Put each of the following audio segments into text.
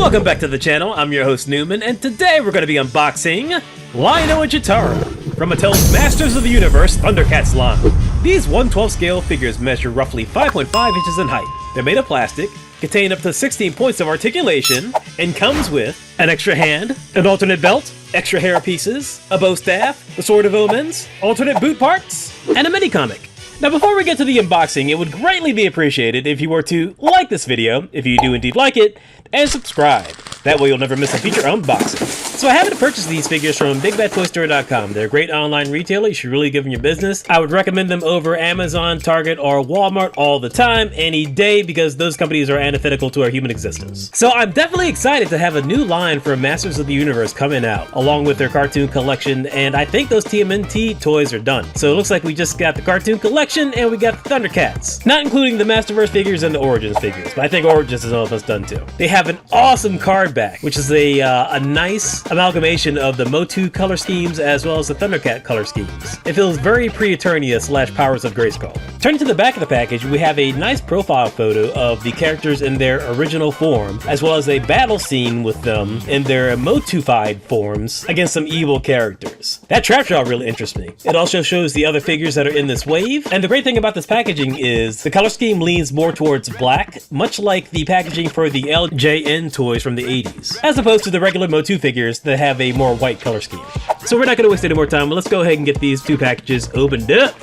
Welcome back to the channel. I'm your host Newman, and today we're going to be unboxing Lion-O and Cheetara from Mattel's Masters of the Universe ThunderCats line. These 1/12 scale figures measure roughly 5.5 inches in height. They're made of plastic, contain up to 16 points of articulation, and comes with an extra hand, an alternate belt, extra hair pieces, a bow staff, the Sword of Omens, alternate boot parts, and a mini comic. Now before we get to the unboxing, it would greatly be appreciated if you were to like this video, if you do indeed like it, and subscribe. That way you'll never miss a future unboxing. So I happen to purchase these figures from BigBadToyStore.com. They're a great online retailer. You should really give them your business. I would recommend them over Amazon, Target, or Walmart all the time, any day, because those companies are antithetical to our human existence. So I'm definitely excited to have a new line for Masters of the Universe coming out, along with their cartoon collection, and I think those TMNT toys are done. So it looks like we just got the cartoon collection, and we got the ThunderCats. Not including the Masterverse figures and the Origins figures, but I think Origins is almost done too. They have an awesome card back, which is a nice amalgamation of the MOTU color schemes as well as the ThunderCat color schemes. It feels very pre-Eternia / Powers of Grayskull. Turning to the back of the package, we have a nice profile photo of the characters in their original form, as well as a battle scene with them in their MOTU-fied forms against some evil characters. That trap jaw really interests me. It also shows the other figures that are in this wave, and the great thing about this packaging is the color scheme leans more towards black, much like the packaging for the LJN toys from the 80s, as opposed to the regular MOTU figures that have a more white color scheme. So we're not going to waste any more time, but let's go ahead and get these two packages opened up.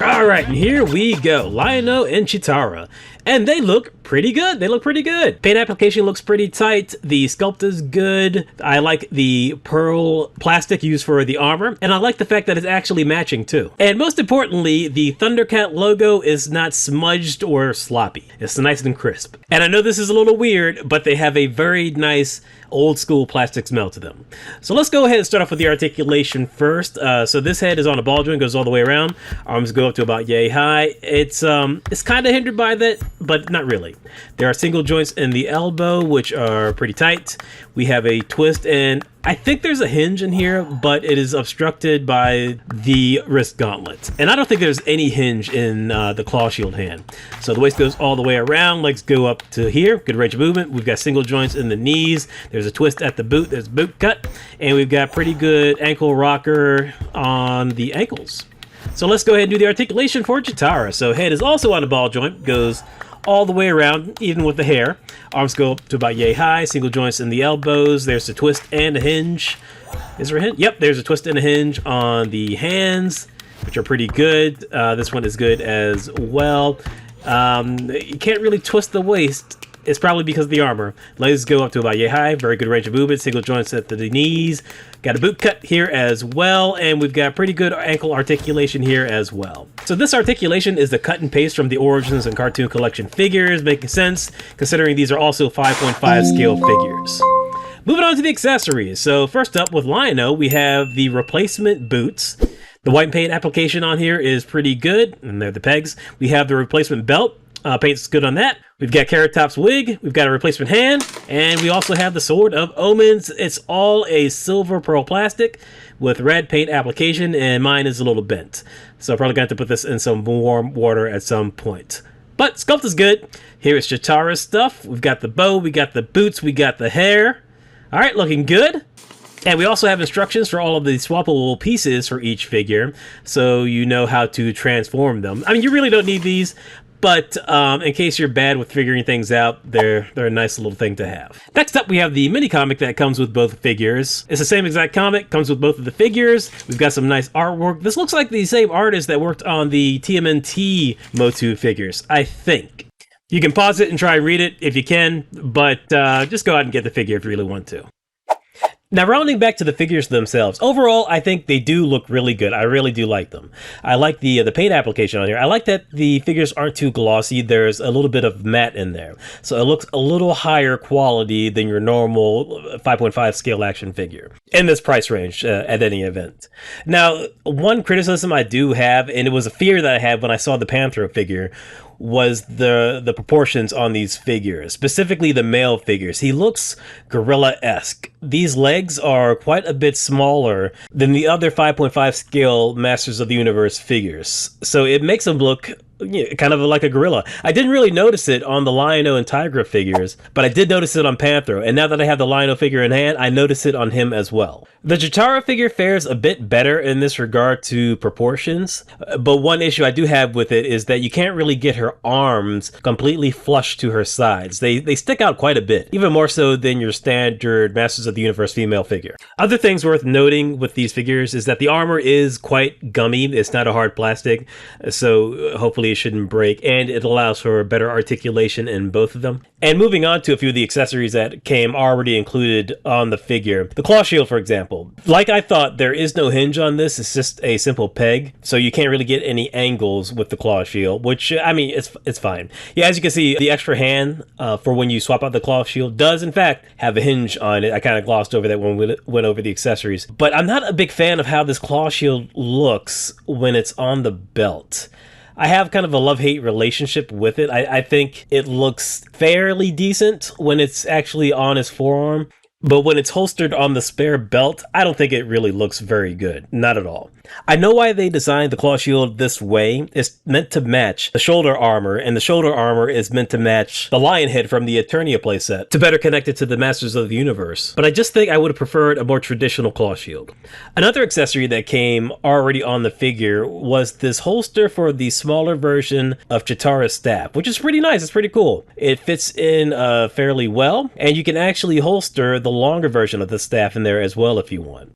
Alright, and here we go. Lion-O and Cheetara. And they look pretty good. They look pretty good. Paint application looks pretty tight. The sculpt is good. I like the pearl plastic used for the armor. And I like the fact that it's actually matching too. And most importantly, the ThunderCat logo is not smudged or sloppy. It's nice and crisp. And I know this is a little weird, but they have a very nice old school plastic smell to them. So let's go ahead and start off with the articulation first. So this head is on a ball joint, goes all the way around. Arms go up to about yay high. It's kind of hindered by that, but not really. There are single joints in the elbow, which are pretty tight. We have a twist, and I think there's a hinge in here, but it is obstructed by the wrist gauntlet. And I don't think there's any hinge in the claw shield hand. So the waist goes all the way around, legs go up to here, good range of movement. We've got single joints in the knees. There's a twist at the boot, there's a boot cut, and we've got pretty good ankle rocker on the ankles. So let's go ahead and do the articulation for Cheetara. So head is also on a ball joint, goes all the way around, even with the hair. Arms go up to about yay high, single joints in the elbows. There's a twist and a hinge. Is there a hinge? Yep, there's a twist and a hinge on the hands, which are pretty good. This one is good as well. You can't really twist the waist. It's probably because of the armor. Legs go up to about yay high, very good range of movement, single joints at the knees. Got a boot cut here as well, and we've got pretty good ankle articulation here as well. So this articulation is the cut and paste from the Origins and Cartoon Collection figures, making sense considering these are also 5.5 scale figures. Moving on to the accessories. So first up with Lion-O, we have the replacement boots. The white paint application on here is pretty good, and they're the pegs. We have the replacement belt. Paint's good on that. We've got Carrot Top's wig, we've got a replacement hand, and we also have the Sword of Omens. It's all a silver pearl plastic with red paint application, and mine is a little bent. So I'm probably going to have to put this in some warm water at some point. But sculpt is good. Here is Cheetara's stuff. We've got the bow, we got the boots, we got the hair. All right, looking good. And we also have instructions for all of the swappable pieces for each figure, so you know how to transform them. I mean, you really don't need these, but in case you're bad with figuring things out, they're a nice little thing to have. Next up, we have the mini comic that comes with both figures. It's the same exact comic, comes with both of the figures. We've got some nice artwork. This looks like the same artist that worked on the TMNT MOTU figures, I think. You can pause it and try and read it if you can, but just go out and get the figure if you really want to. Now, rounding back to the figures themselves, overall, I think they do look really good. I really do like them. I like the paint application on here. I like that the figures aren't too glossy. There's a little bit of matte in there. So it looks a little higher quality than your normal 5.5 scale action figure in this price range at any event. Now, one criticism I do have, and it was a fear that I had when I saw the Panthro figure, was the proportions on these figures, specifically the male figures. He looks gorilla-esque. These legs are quite a bit smaller than the other 5.5 scale Masters of the Universe figures, so it makes him look kind of like a gorilla. I didn't really notice it on the Lion-O and Tigra figures, but I did notice it on Panthro, and now that I have the Lion-O figure in hand, I notice it on him as well. The Cheetara figure fares a bit better in this regard to proportions, but one issue I do have with it is that you can't really get her arms completely flush to her sides. They stick out quite a bit, even more so than your standard Masters of the Universe female figure. Other things worth noting with these figures is that the armor is quite gummy. It's not a hard plastic, so hopefully it shouldn't break, and it allows for better articulation in both of them. And moving on to a few of the accessories that came already included on the figure. The claw shield, for example. Like I thought, there is no hinge on this. It's just a simple peg, so you can't really get any angles with the claw shield, which, I mean, it's fine. Yeah, as you can see, the extra hand for when you swap out the claw shield does, in fact, have a hinge on it. I kind of glossed over that when we went over the accessories. But I'm not a big fan of how this claw shield looks when it's on the belt. I have kind of a love-hate relationship with it. I think it looks fairly decent when it's actually on his forearm, but when it's holstered on the spare belt, I don't think it really looks very good. Not at all. I know why they designed the claw shield this way. It's meant to match the shoulder armor, and the shoulder armor is meant to match the lion head from the Eternia playset to better connect it to the Masters of the Universe. But I just think I would have preferred a more traditional claw shield. Another accessory that came already on the figure was this holster for the smaller version of Cheetara's staff, which is pretty nice. It's pretty cool. It fits in fairly well, and you can actually holster the longer version of the staff in there as well if you want.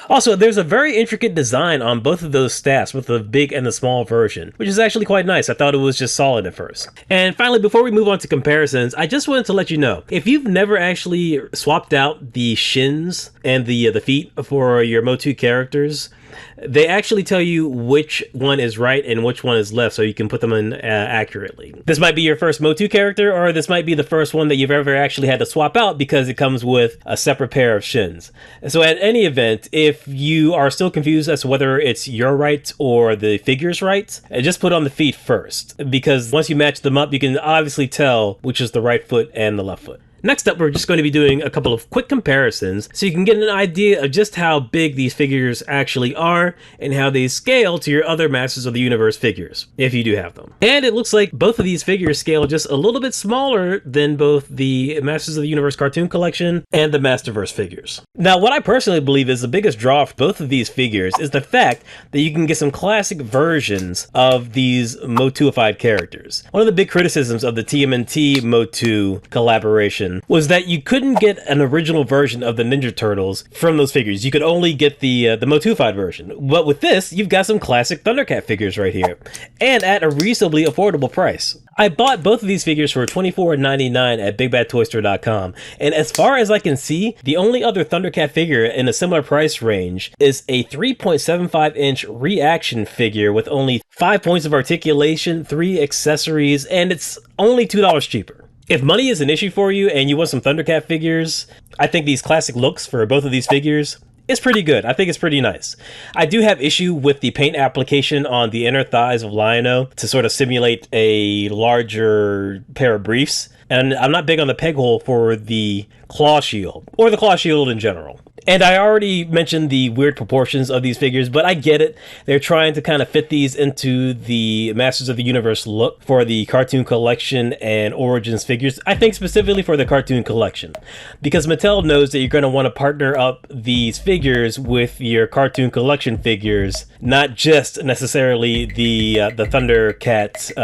Also, there's a very intricate design on both of those staffs with the big and the small version, which is actually quite nice. I thought it was just solid at first. And finally, before we move on to comparisons, I just wanted to let you know, if you've never actually swapped out the shins and the feet for your MOTU characters, they actually tell you which one is right and which one is left, so you can put them in accurately. This might be your first MOTU character, or this might be the first one that you've ever actually had to swap out because it comes with a separate pair of shins. So at any event, if you are still confused as to whether it's your right or the figure's right, just put on the feet first, because once you match them up, you can obviously tell which is the right foot and the left foot. Next up, we're just going to be doing a couple of quick comparisons so you can get an idea of just how big these figures actually are and how they scale to your other Masters of the Universe figures, if you do have them. And it looks like both of these figures scale just a little bit smaller than both the Masters of the Universe cartoon collection and the Masterverse figures. Now, what I personally believe is the biggest draw for both of these figures is the fact that you can get some classic versions of these MOTUified characters. One of the big criticisms of the TMNT MOTU collaboration was that you couldn't get an original version of the Ninja Turtles from those figures. You could only get the MOTUified version. But with this, you've got some classic Thundercat figures right here, and at a reasonably affordable price. I bought both of these figures for $24.99 at BigBadToyStore.com, and as far as I can see, the only other Thundercat figure in a similar price range is a 3.75-inch reaction figure with only 5 points of articulation, 3 accessories, and it's only $2 cheaper. If money is an issue for you and you want some Thundercat figures, I think these classic looks for both of these figures is pretty good. I think it's pretty nice. I do have issue with the paint application on the inner thighs of Lion-O to sort of simulate a larger pair of briefs. And I'm not big on the peg hole for the claw shield, or the claw shield in general. And I already mentioned the weird proportions of these figures, but I get it. They're trying to kind of fit these into the Masters of the Universe look for the Cartoon Collection and Origins figures. I think specifically for the Cartoon Collection, because Mattel knows that you're going to want to partner up these figures with your Cartoon Collection figures, not just necessarily the ThunderCats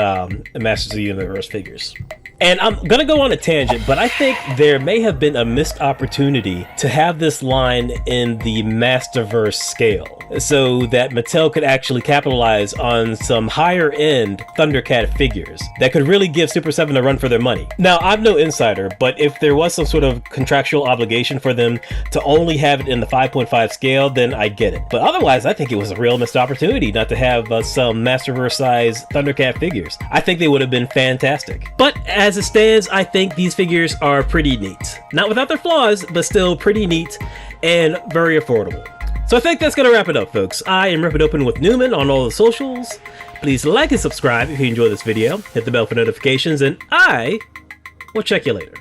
Masters of the Universe figures. And I'm going to go on a tangent, but I think there may have been a missed opportunity to have this line in the Masterverse scale so that Mattel could actually capitalize on some higher end Thundercat figures that could really give Super 7 a run for their money. Now, I'm no insider, but if there was some sort of contractual obligation for them to only have it in the 5.5 scale, then I get it. But otherwise, I think it was a real missed opportunity not to have some Masterverse size Thundercat figures. I think they would have been fantastic. But as it stands, I think these figures are pretty neat. Not without their flaws, but still pretty neat and very affordable. So I think that's going to wrap it up, folks. I am Rip It Open with Newman on all the socials. Please like and subscribe if you enjoyed this video. Hit the bell for notifications, and I will check you later.